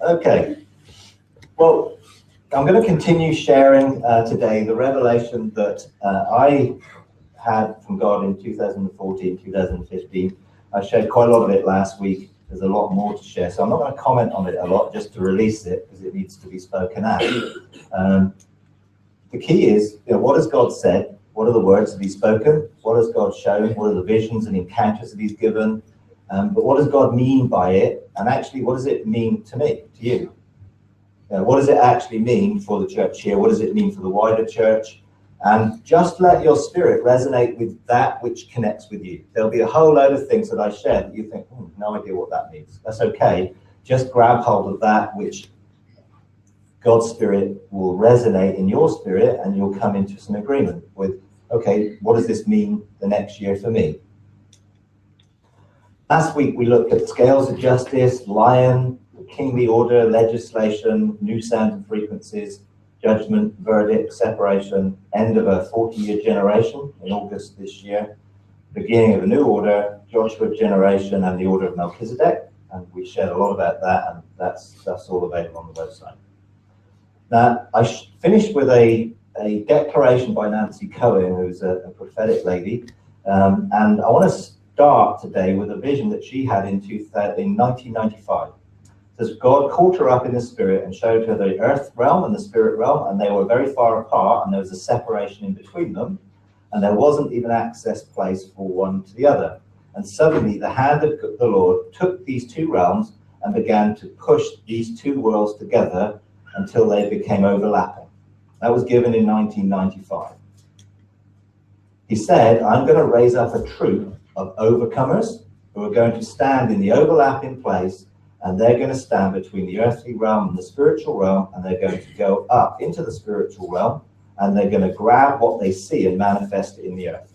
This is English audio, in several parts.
Okay, well, I'm going to continue sharing today the revelation that I had from God in 2014, 2015. I shared quite a lot of it last week. There's a lot more to share, so I'm not going to comment on it a lot, just to release it, because it needs to be spoken out. The key is, what has God said? What are the words that he's spoken? What has God shown? What are the visions and encounters that he's given? But what does God mean by it? And actually, what does it mean to me, to you? What does it actually mean for the church here? What does it mean for the wider church? And just let your spirit resonate with that which connects with you. There'll be a whole load of things that I share that you think, no idea what that means. That's okay. Just grab hold of that which God's spirit will resonate in your spirit, and you'll come into some agreement with, okay, what does this mean the next year for me? Last week we looked at scales of justice, lion, kingly order, legislation, new sounds and frequencies, judgment, verdict, separation, end of a 40-year generation in August this year, beginning of a new order, Joshua generation, and the order of Melchizedek. And we shared a lot about that, and that's all available on the website. Now, I finished with a declaration by Nancy Cohen, who's a prophetic lady, and I want to start today with a vision that she had in 1995. Says God caught her up in the spirit and showed her the earth realm and the spirit realm, and they were very far apart, and there was a separation in between them, and there wasn't even access place for one to the other. And suddenly the hand of the Lord took these two realms and began to push these two worlds together until they became overlapping. That was given in 1995. He said, I'm going to raise up a troop of overcomers who are going to stand in the overlapping place, and they're going to stand between the earthly realm and the spiritual realm, and they're going to go up into the spiritual realm, and they're going to grab what they see and manifest it in the earth.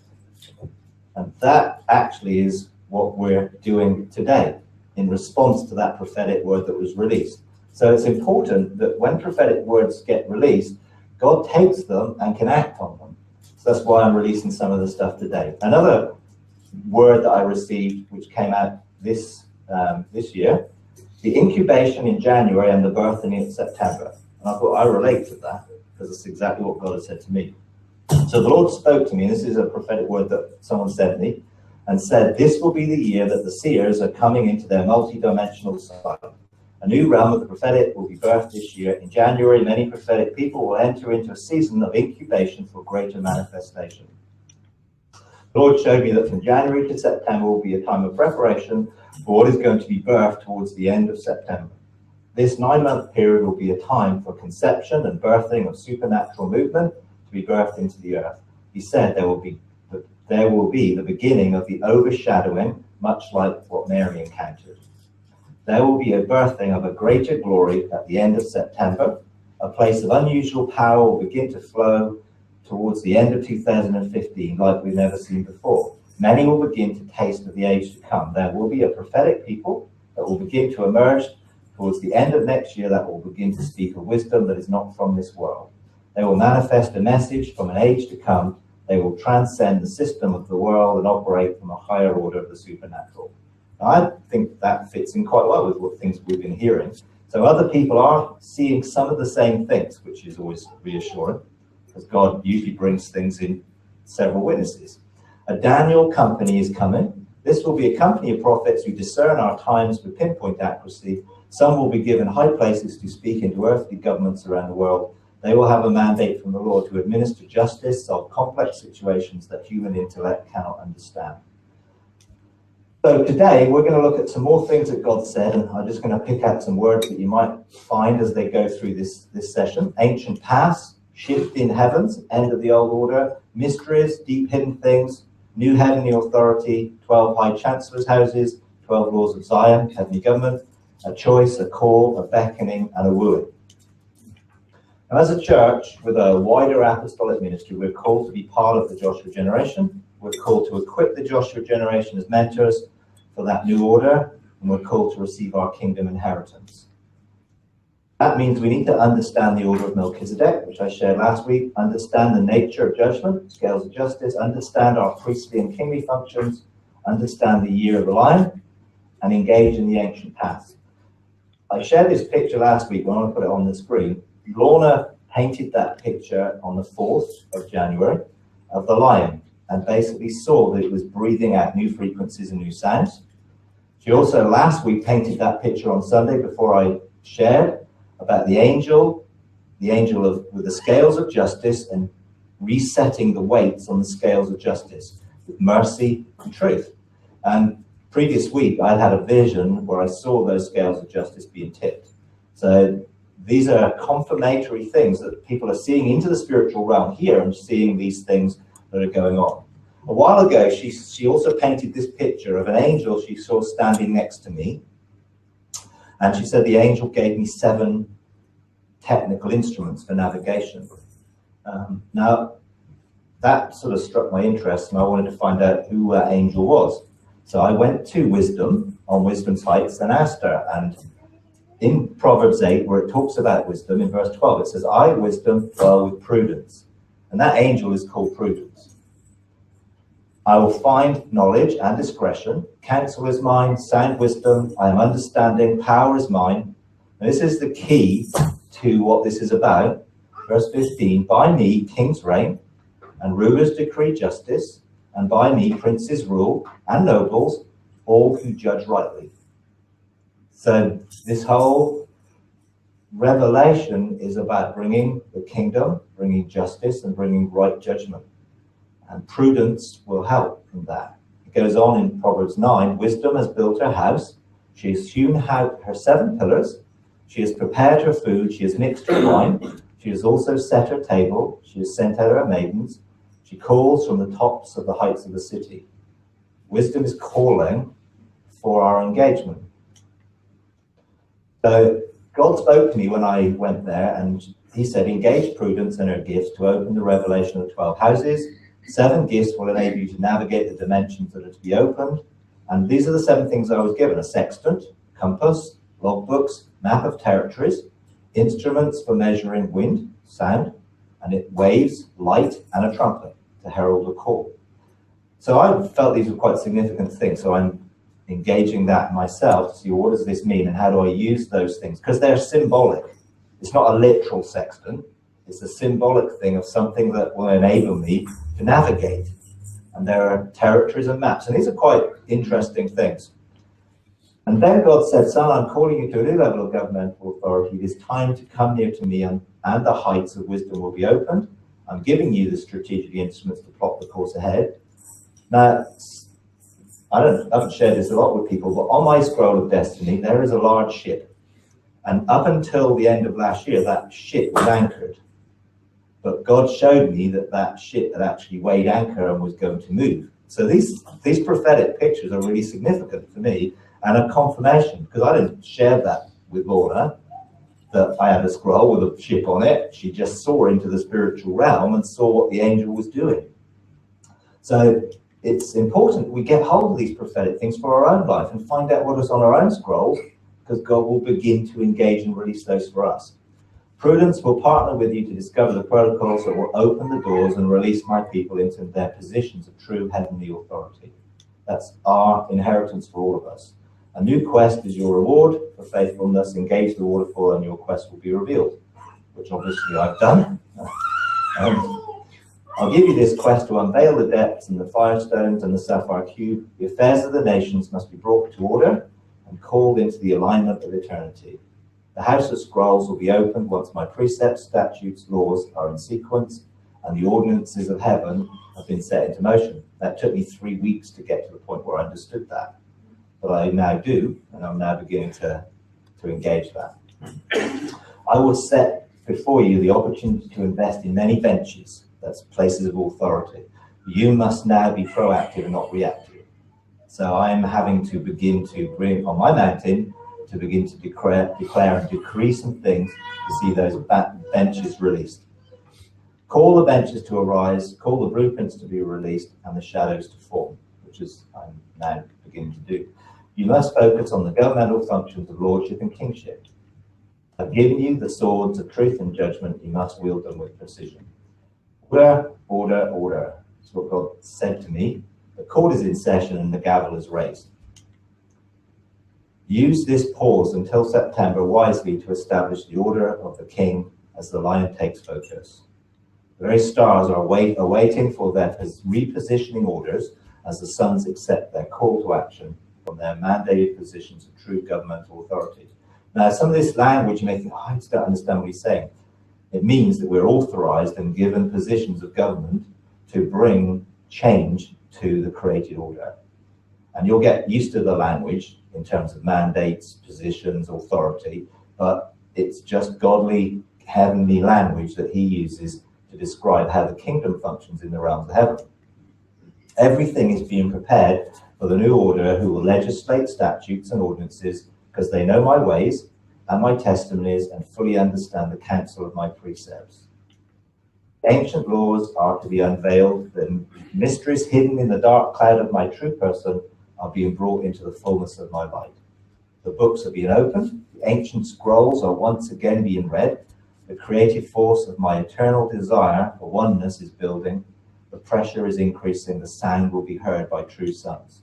And that actually is what we're doing today in response to that prophetic word that was released. So it's important that when prophetic words get released, God takes them and can act on them. So that's why I'm releasing some of the stuff today. Another word that I received, which came out this year, the incubation in January and the birthing in September. And I thought I relate to that because it's exactly what God has said to me. So the Lord spoke to me, and this is a prophetic word that someone sent me, and said, this will be the year that the seers are coming into their multi-dimensional sight. A new realm of the prophetic will be birthed this year. In January, many prophetic people will enter into a season of incubation for greater manifestation. The Lord showed me that from January to September will be a time of preparation for what is going to be birthed towards the end of September. This 9-month period will be a time for conception and birthing of supernatural movement to be birthed into the earth. He said there will be the beginning of the overshadowing, much like what Mary encountered. There will be a birthing of a greater glory at the end of September. A place of unusual power will begin to flow towards the end of 2015 like we've never seen before. Many will begin to taste of the age to come. There will be a prophetic people that will begin to emerge towards the end of next year that will begin to speak of wisdom that is not from this world. They will manifest a message from an age to come. They will transcend the system of the world and operate from a higher order of the supernatural. Now, I think that fits in quite well with what things we've been hearing. So other people are seeing some of the same things, which is always reassuring, because God usually brings things in several witnesses. A Daniel company is coming. This will be a company of prophets who discern our times with pinpoint accuracy. Some will be given high places to speak into earthly governments around the world. They will have a mandate from the Lord to administer justice, solve complex situations that human intellect cannot understand. So today we're going to look at some more things that God said, and I'm just going to pick out some words that you might find as they go through this session. Ancient past, shift in heavens, end of the old order, mysteries, deep hidden things, new heavenly authority, 12 high chancellors' houses, 12 laws of Zion, heavenly government, a choice, a call, a beckoning, and a wooing. And as a church with a wider apostolic ministry, we're called to be part of the Joshua generation. We're called to equip the Joshua generation as mentors for that new order, and we're called to receive our kingdom inheritance. That means we need to understand the order of Melchizedek, which I shared last week, understand the nature of judgment, scales of justice, understand our priestly and kingly functions, understand the year of the lion, and engage in the ancient past. I shared this picture last week, but I want to put it on the screen. Lorna painted that picture on the 4th of January of the lion, and basically saw that it was breathing out new frequencies and new sounds. She also last week painted that picture on Sunday before I shared about the angel with the scales of justice and resetting the weights on the scales of justice with mercy and truth. And previous week I had a vision where I saw those scales of justice being tipped. So these are confirmatory things that people are seeing into the spiritual realm here and seeing these things that are going on. A while ago, she also painted this picture of an angel she saw standing next to me. And she said the angel gave me 7 technical instruments for navigation. Now, that sort of struck my interest, and I wanted to find out who that angel was. So I went to Wisdom, on Wisdom's Heights, and asked her. And in Proverbs 8, where it talks about wisdom, in verse 12, it says, I, wisdom, dwell with prudence. And that angel is called Prudence. I will find knowledge and discretion. Counsel is mine, sound wisdom. I am understanding. Power is mine. And this is the key to what this is about. Verse 15, by me kings reign, and rulers decree justice, and by me princes rule, and nobles, all who judge rightly. So this whole revelation is about bringing the kingdom, bringing justice, and bringing right judgment. And prudence will help in that. It goes on in Proverbs 9, wisdom has built her house. She has hewn out her 7 pillars. She has prepared her food. She has mixed her wine. She has also set her table. She has sent out her maidens. She calls from the tops of the heights of the city. Wisdom is calling for our engagement. So God spoke to me when I went there, and he said, engage prudence and her gifts to open the revelation of the 12 houses. 7 gifts will enable you to navigate the dimensions that are to be opened. And these are the 7 things I was given: a sextant, compass, logbooks, map of territories, instruments for measuring wind, sound, and waves, light, and a trumpet to herald a call. So I felt these were quite significant things. So I'm engaging that myself to see what does this mean and how do I use those things, because they're symbolic. It's not a literal sextant. It's a symbolic thing of something that will enable me to navigate. And there are territories and maps, and these are quite interesting things. And then God said, son, I'm calling you to a new level of governmental authority. It is time to come near to me, and the heights of wisdom will be opened. I'm giving you the strategic instruments to plot the course ahead. Now, I haven't shared this a lot with people, but on my scroll of destiny, there is a large ship. And up until the end of last year, that ship was anchored. But God showed me that that ship had actually weighed anchor and was going to move. So these prophetic pictures are really significant for me, and a confirmation, because I didn't share that with Lorna, that I had a scroll with a ship on it. She just saw into the spiritual realm and saw what the angel was doing. So it's important we get hold of these prophetic things for our own life and find out what is on our own scrolls, because God will begin to engage and release those for us. Prudence will partner with you to discover the protocols that will open the doors and release my people into their positions of true heavenly authority. That's our inheritance for all of us. A new quest is your reward for faithfulness. Engage the waterfall and your quest will be revealed, which obviously I've done. I'll give you this quest to unveil the depths and the firestones and the sapphire cube. The affairs of the nations must be brought to order and called into the alignment of eternity. The house of scrolls will be opened once my precepts, statutes, laws are in sequence, and the ordinances of heaven have been set into motion. That took me 3 weeks to get to the point where I understood that. But I now do, and I'm now beginning to engage that. I will set before you the opportunity to invest in many ventures, that's places of authority. You must now be proactive and not reactive. So I'm having to begin to bring on my mountain to begin to declare and decree some things to see those benches released. Call the benches to arise, call the blueprints to be released, and the shadows to form, which is I'm now beginning to do. You must focus on the governmental functions of lordship and kingship. I've given you the swords of truth and judgment. You must wield them with precision. Order, order, order. That's what God said to me. The court is in session and the gavel is raised. Use this pause until September wisely to establish the order of the king as the lion takes focus. The very stars are awaiting for their repositioning orders as the suns accept their call to action from their mandated positions of true governmental authority. Now, some of this language you may think, I just don't understand what he's saying. It means that we're authorized and given positions of government to bring change to the created order. And you'll get used to the language in terms of mandates, positions, authority, but it's just godly, heavenly language that he uses to describe how the kingdom functions in the realms of heaven. Everything is being prepared for the new order who will legislate statutes and ordinances because they know my ways and my testimonies and fully understand the counsel of my precepts. Ancient laws are to be unveiled, the mysteries hidden in the dark cloud of my true person are being brought into the fullness of my light. The books are being opened, the ancient scrolls are once again being read, the creative force of my eternal desire for oneness is building, the pressure is increasing, the sound will be heard by true sons.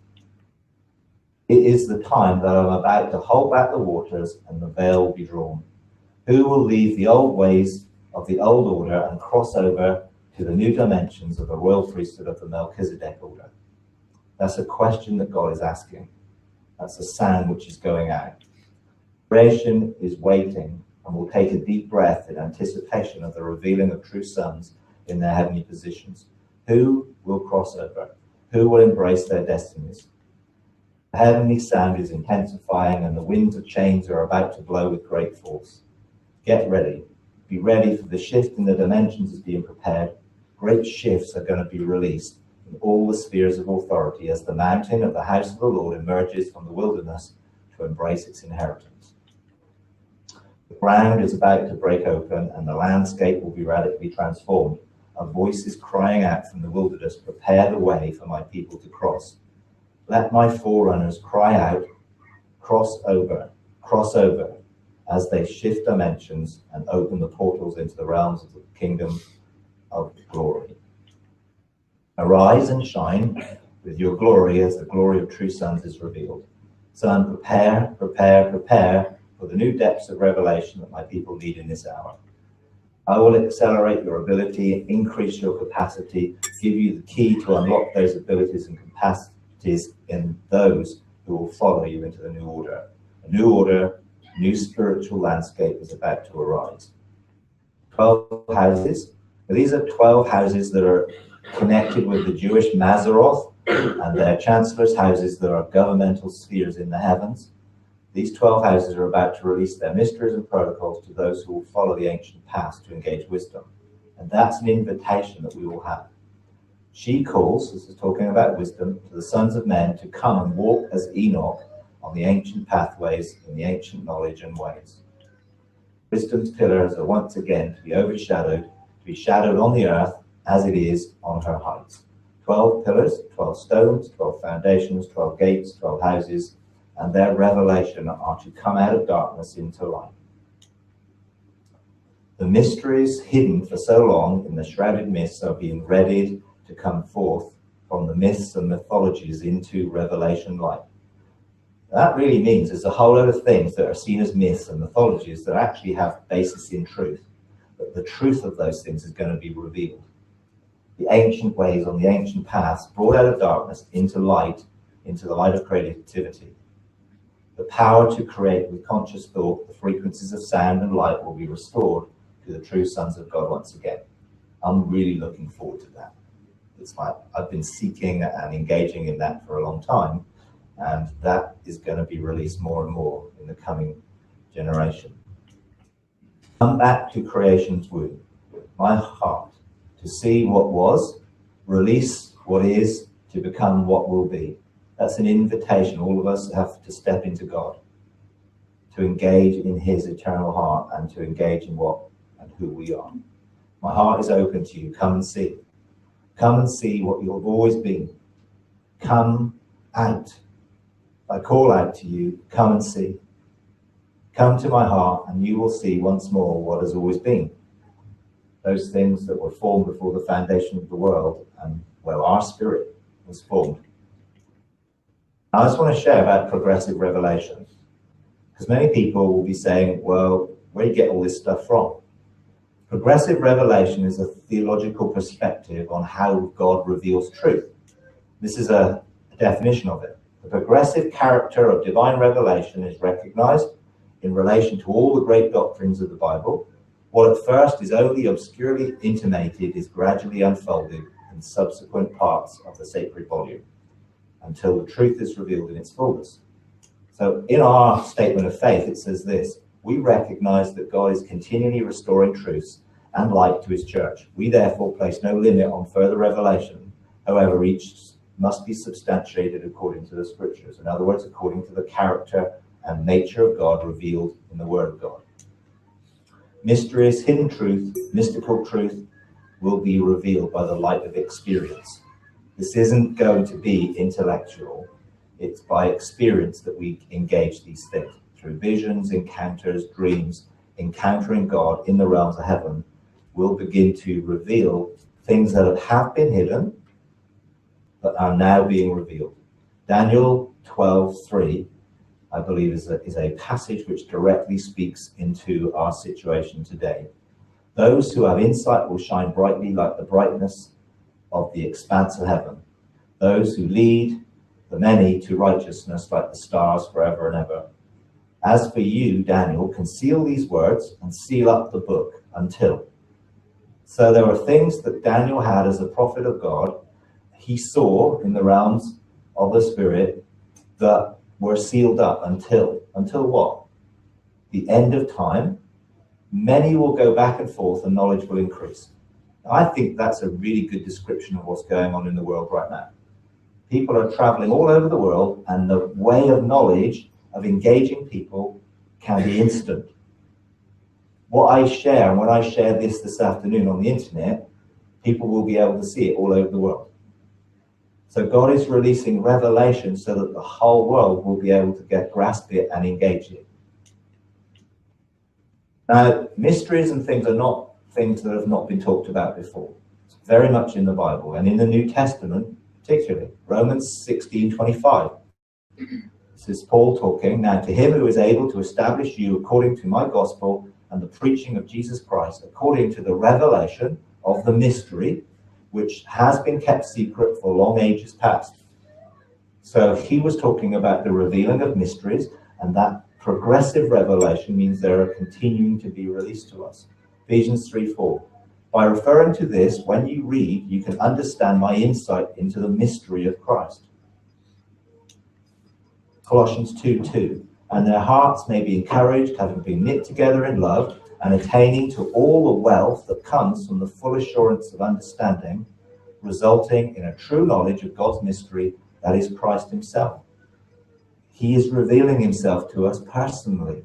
It is the time that I'm about to hold back the waters and the veil will be drawn. Who will leave the old ways of the old order and cross over to the new dimensions of the royal priesthood of the Melchizedek order? That's a question that God is asking. That's a sound which is going out. Creation is waiting and will take a deep breath in anticipation of the revealing of true sons in their heavenly positions. Who will cross over? Who will embrace their destinies? The heavenly sound is intensifying and the winds of change are about to blow with great force. Get ready. Be ready for the shift in the dimensions is being prepared. Great shifts are going to be released in all the spheres of authority as the mountain of the house of the Lord emerges from the wilderness to embrace its inheritance. The ground is about to break open and the landscape will be radically transformed. A voice is crying out from the wilderness, prepare the way for my people to cross. Let my forerunners cry out, cross over, as they shift dimensions and open the portals into the realms of the kingdom of glory. Arise and shine with your glory as the glory of true sons is revealed. Son, prepare for the new depths of revelation that my people need in this hour. I will accelerate your ability, increase your capacity, give you the key to unlock those abilities and capacities in those who will follow you into the new order. A new order, new spiritual landscape is about to arise. 12 houses. These are 12 houses that are connected with the Jewish Mazaroth and their chancellors' houses that are governmental spheres in the heavens. These 12 houses are about to release their mysteries and protocols to those who will follow the ancient past to engage wisdom. And that's an invitation that we will have. She calls, this is talking about wisdom, to the sons of men to come and walk as Enoch on the ancient pathways in the ancient knowledge and ways. Wisdom's pillars are once again to be overshadowed, to be shadowed on the earth as it is on her heights. 12 pillars, 12 stones, 12 foundations, 12 gates, 12 houses, and their revelation are to come out of darkness into light. The mysteries hidden for so long in the shrouded mists are being readied to come forth from the myths and mythologies into revelation light. That really means there's a whole lot of things that are seen as myths and mythologies that actually have basis in truth. But the truth of those things is going to be revealed. The ancient ways on the ancient paths brought out of darkness into light, into the light of creativity. The power to create with conscious thought, the frequencies of sound and light will be restored to the true sons of God once again. I'm really looking forward to that. It's like I've been seeking and engaging in that for a long time, and that is going to be released more and more in the coming generation. Come back to creation's womb, my heart, to see what was, release what is, to become what will be. That's an invitation all of us have to step into God, to engage in his eternal heart and to engage in what and who we are. My heart is open to you. Come and see. Come and see what you have always been. Come out. I call out to you, come and see. Come to my heart and you will see once more what has always been. Those things that were formed before the foundation of the world and, well, our spirit was formed. I just want to share about progressive revelation. Because many people will be saying, well, where do you get all this stuff from? Progressive revelation is a theological perspective on how God reveals truth. This is a definition of it. The progressive character of divine revelation is recognized in relation to all the great doctrines of the Bible. What at first is only obscurely intimated is gradually unfolded in subsequent parts of the sacred volume until the truth is revealed in its fullness. So in our statement of faith, it says this: we recognize that God is continually restoring truths and light to his church. We therefore place no limit on further revelation. However, each must be substantiated according to the scriptures. In other words, according to the character and nature of God revealed in the word of God. Mysteries, hidden truth, mystical truth will be revealed by the light of experience. This isn't going to be intellectual. It's by experience that we engage these things. Through visions, encounters, dreams, encountering God in the realms of heaven, we'll begin to reveal things that have been hidden, but are now being revealed. Daniel 12:3, I believe, is a passage which directly speaks into our situation today. Those who have insight will shine brightly like the brightness of the expanse of heaven. Those who lead the many to righteousness like the stars forever and ever. As for you, Daniel, conceal these words and seal up the book until. So there were things that Daniel had as a prophet of God. He saw in the realms of the spirit that were sealed up until what? The end of time. Many will go back and forth and knowledge will increase. I think that's a really good description of what's going on in the world right now. People are traveling all over the world, and the way of knowledge, of engaging people, can be instant. What I share, and when I share this afternoon on the internet, people will be able to see it all over the world. So God is releasing revelation so that the whole world will be able to grasp it and engage it. Now, mysteries and things are not things that have not been talked about before. It's very much in the Bible, and in the New Testament particularly. Romans 16:25. This is Paul talking. Now to him who is able to establish you according to my gospel and the preaching of Jesus Christ, according to the revelation of the mystery, which has been kept secret for long ages past. So he was talking about the revealing of mysteries, and that progressive revelation means they are continuing to be released to us. Ephesians 3:4. By referring to this, when you read, you can understand my insight into the mystery of Christ. Colossians 2:2. And their hearts may be encouraged, having been knit together in love, and attaining to all the wealth that comes from the full assurance of understanding, resulting in a true knowledge of God's mystery, that is Christ himself. He is revealing himself to us personally,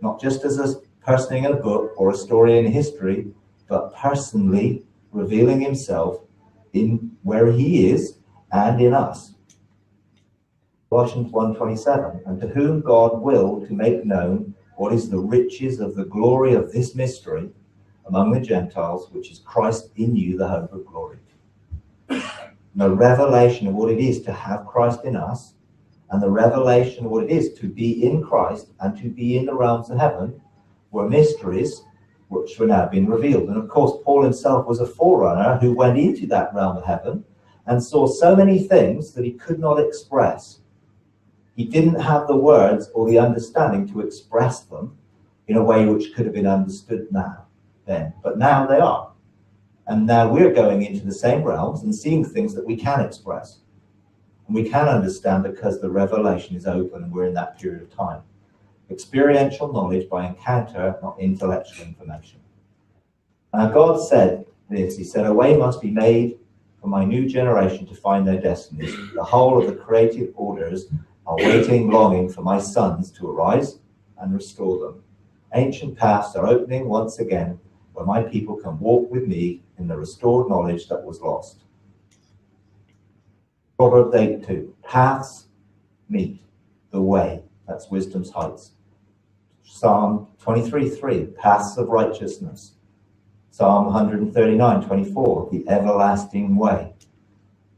not just as a person in a book or a story in history, but personally revealing himself in where he is and in us. Colossians 1:27, and to whom God willed to make known what is the riches of the glory of this mystery among the Gentiles, which is Christ in you, the hope of glory. The revelation of what it is to have Christ in us, and the revelation of what it is to be in Christ and to be in the realms of heaven, were mysteries which were now being revealed. And of course, Paul himself was a forerunner who went into that realm of heaven and saw so many things that he could not express. He didn't have the words or the understanding to express them in a way which could have been understood then. But now they are. And now we're going into the same realms and seeing things that we can express. And we can understand because the revelation is open and we're in that period of time. Experiential knowledge by encounter, not intellectual information. Now God said this, he said, a way must be made for my new generation to find their destinies. The whole of the creative orders are waiting, longing for my sons to arise and restore them. Ancient paths are opening once again, where my people can walk with me in the restored knowledge that was lost. Proverbs 8:2. Paths meet the way. That's wisdom's heights. Psalm 23:3. Paths of righteousness. Psalm 139:24. The everlasting way.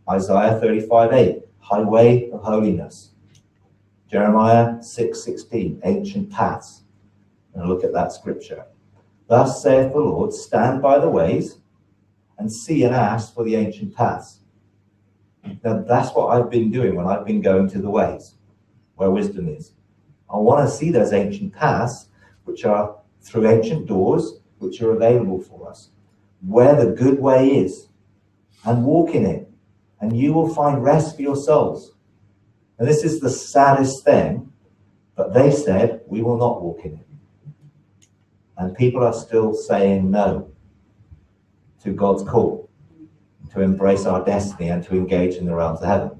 Isaiah 35:8. Highway of holiness. Jeremiah 6:16, ancient paths. And look at that scripture. Thus saith the Lord, stand by the ways and see and ask for the ancient paths. Now that's what I've been doing when I've been going to the ways, where wisdom is. I want to see those ancient paths, which are through ancient doors, which are available for us, where the good way is, and walk in it, and you will find rest for your souls. And this is the saddest thing, but they said, we will not walk in it. And people are still saying no to God's call, to embrace our destiny and to engage in the realms of heaven,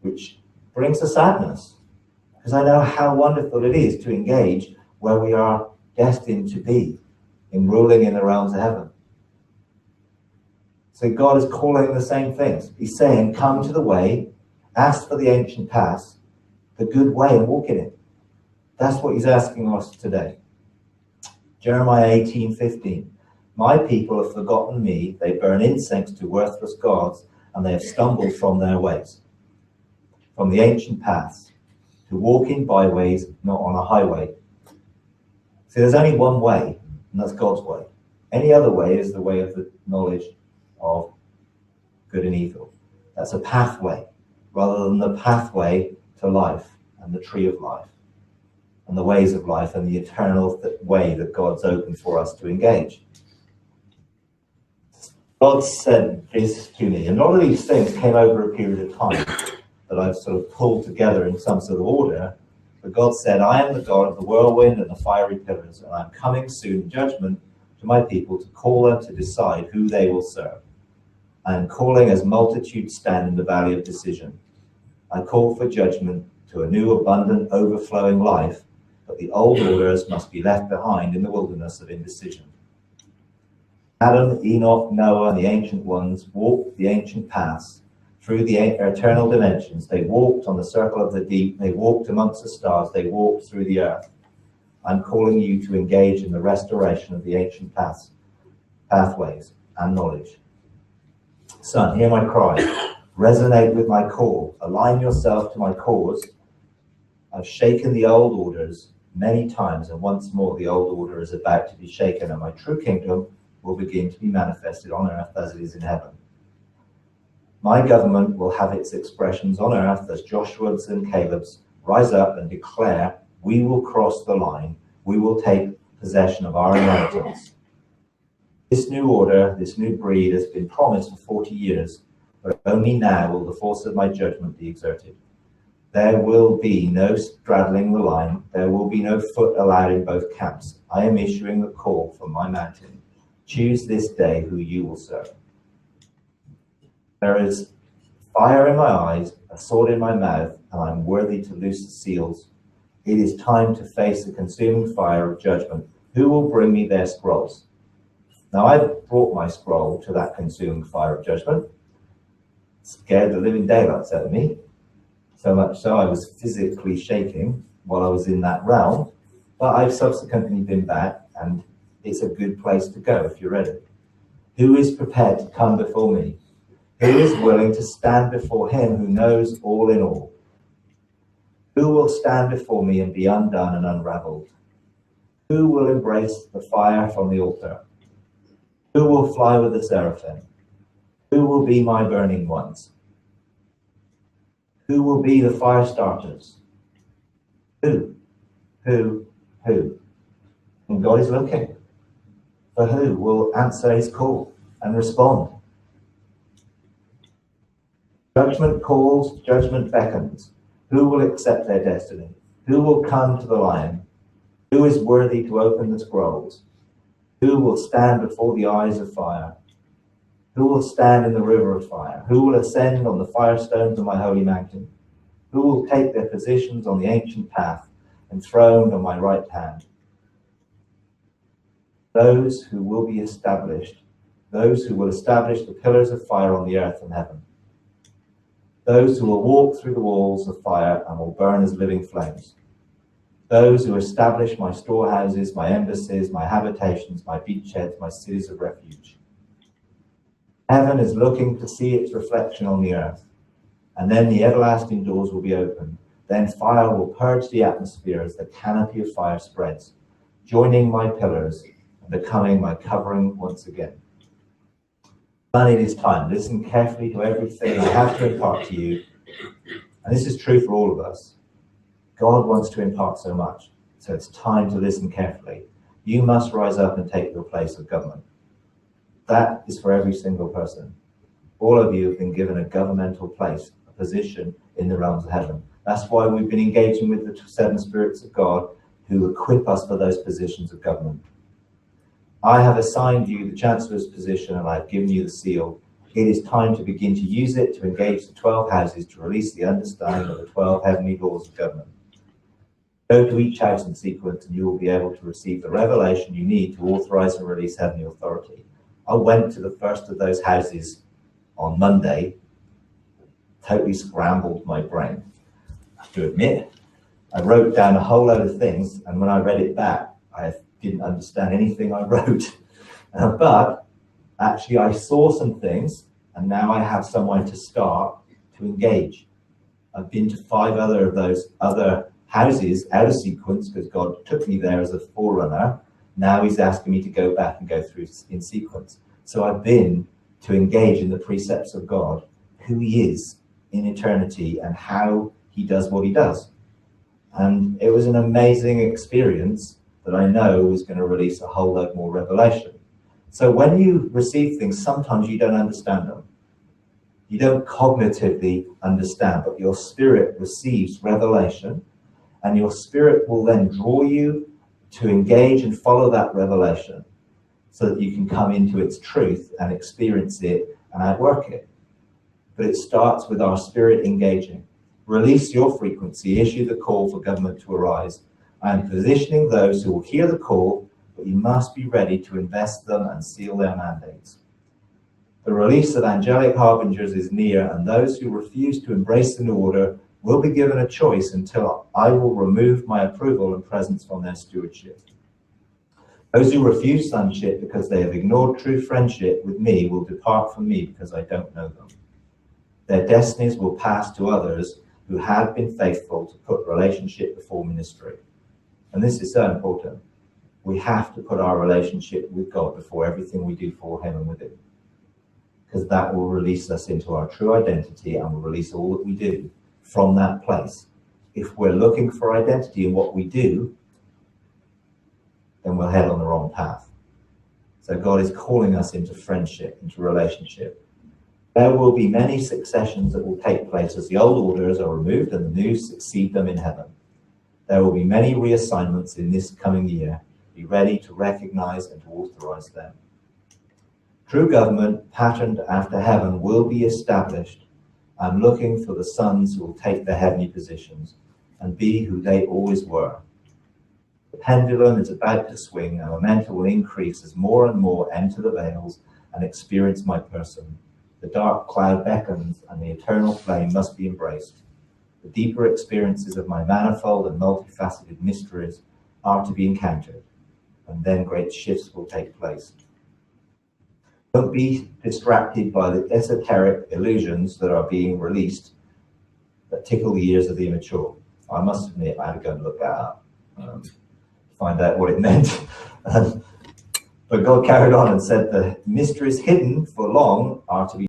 which brings a sadness, because I know how wonderful it is to engage where we are destined to be, in ruling in the realms of heaven. So God is calling the same things. He's saying, come to the way, ask for the ancient paths, the good way, and walk in it. That's what he's asking us today. Jeremiah 18:15. My people have forgotten me. They burn incense to worthless gods, and they have stumbled from their ways, from the ancient paths, to walk in byways, not on a highway. See, there's only one way, and that's God's way. Any other way is the way of the knowledge of good and evil. That's a pathway, rather than the pathway to life and the tree of life and the ways of life and the eternal way that God's opened for us to engage. God said this to me, and all of these things came over a period of time that I've sort of pulled together in some sort of order. But God said, I am the God of the whirlwind and the fiery pillars, and I'm coming soon in judgment to my people to call them to decide who they will serve. I am calling as multitudes stand in the valley of decision. I call for judgment to a new, abundant, overflowing life, but the old orders must be left behind in the wilderness of indecision. Adam, Enoch, Noah, and the ancient ones walked the ancient paths through the eternal dimensions. They walked on the circle of the deep. They walked amongst the stars. They walked through the earth. I'm calling you to engage in the restoration of the ancient paths, pathways, and knowledge. Son, hear my cry. Resonate with my call. Align yourself to my cause. I've shaken the old orders many times, and once more the old order is about to be shaken, and my true kingdom will begin to be manifested on earth as it is in heaven. My government will have its expressions on earth as Joshua's and Caleb's rise up and declare, we will cross the line, we will take possession of our inheritance. This new order, this new breed has been promised for 40 years, but only now will the force of my judgment be exerted. There will be no straddling the line, there will be no foot allowed in both camps. I am issuing the call from my mountain. Choose this day who you will serve. There is fire in my eyes, a sword in my mouth, and I'm worthy to loose the seals. It is time to face the consuming fire of judgment. Who will bring me their scrolls? Now I've brought my scroll to that consuming fire of judgment. Scared the living daylights out of me. So much so I was physically shaking while I was in that realm. But I've subsequently been back, and it's a good place to go if you're ready. Who is prepared to come before me? Who is willing to stand before him who knows all in all? Who will stand before me and be undone and unraveled? Who will embrace the fire from the altar? Who will fly with the seraphim? Who will be my burning ones? Who will be the fire starters? Who? And God is looking for who will answer his call and respond. Judgment calls, judgment beckons. Who will accept their destiny? Who will come to the lion? Who is worthy to open the scrolls? Who will stand before the eyes of fire? Who will stand in the river of fire? Who will ascend on the firestones of my holy mountain? Who will take their positions on the ancient path, enthroned on my right hand? Those who will be established, those who will establish the pillars of fire on the earth and heaven. Those who will walk through the walls of fire and will burn as living flames. Those who establish my storehouses, my embassies, my habitations, my beachheads, my cities of refuge. Heaven is looking to see its reflection on the earth, and then the everlasting doors will be opened. Then fire will purge the atmosphere as the canopy of fire spreads, joining my pillars and becoming my covering once again. But it is time. Listen carefully to everything I have to impart to you. And this is true for all of us. God wants to impart so much, so it's time to listen carefully. You must rise up and take your place of government. That is for every single person. All of you have been given a governmental place, a position in the realms of heaven. That's why we've been engaging with the 7 spirits of God who equip us for those positions of government. I have assigned you the Chancellor's position and I've given you the seal. It is time to begin to use it to engage the 12 houses to release the understanding of the 12 heavenly laws of government. Go to each house in sequence and you will be able to receive the revelation you need to authorize and release heavenly authority. I went to the first of those houses on Monday, totally scrambled my brain. I have to admit, I wrote down a whole load of things, and when I read it back, I didn't understand anything I wrote. But actually, I saw some things, and now I have someone to start to engage. I've been to 5 other of those other houses out of sequence because God took me there as a forerunner. Now he's asking me to go back and go through in sequence. So I've been to engage in the precepts of God, who he is in eternity and how he does what he does. And it was an amazing experience that I know was going to release a whole lot more revelation. So when you receive things, sometimes you don't understand them. You don't cognitively understand, but your spirit receives revelation, and your spirit will then draw you to engage and follow that revelation so that you can come into its truth and experience it and outwork it. But it starts with our spirit engaging. Release your frequency, issue the call for government to arise. I am positioning those who will hear the call, but you must be ready to invest them and seal their mandates. The release of angelic harbingers is near, and those who refuse to embrace the new order will be given a choice until I will remove my approval and presence from their stewardship. Those who refuse sonship because they have ignored true friendship with me will depart from me because I don't know them. Their destinies will pass to others who have been faithful to put relationship before ministry. And this is so important. We have to put our relationship with God before everything we do for him and with him, because that will release us into our true identity and will release all that we do from that place. If we're looking for identity in what we do, then we'll head on the wrong path. So God is calling us into friendship, into relationship. There will be many successions that will take place as the old orders are removed and the new succeed them in heaven. There will be many reassignments in this coming year. Be ready to recognize and to authorize them. True government, patterned after heaven, will be established. I'm looking for the sons who will take their heavenly positions and be who they always were. The pendulum is about to swing, and momentum will increase as more and more enter the veils and experience my person. The dark cloud beckons, and the eternal flame must be embraced. The deeper experiences of my manifold and multifaceted mysteries are to be encountered, and then great shifts will take place. Don't be distracted by the esoteric illusions that are being released that tickle the ears of the immature. I must admit, I had to go and look that up, to find out what it meant. But God carried on and said, the mysteries hidden for long are to be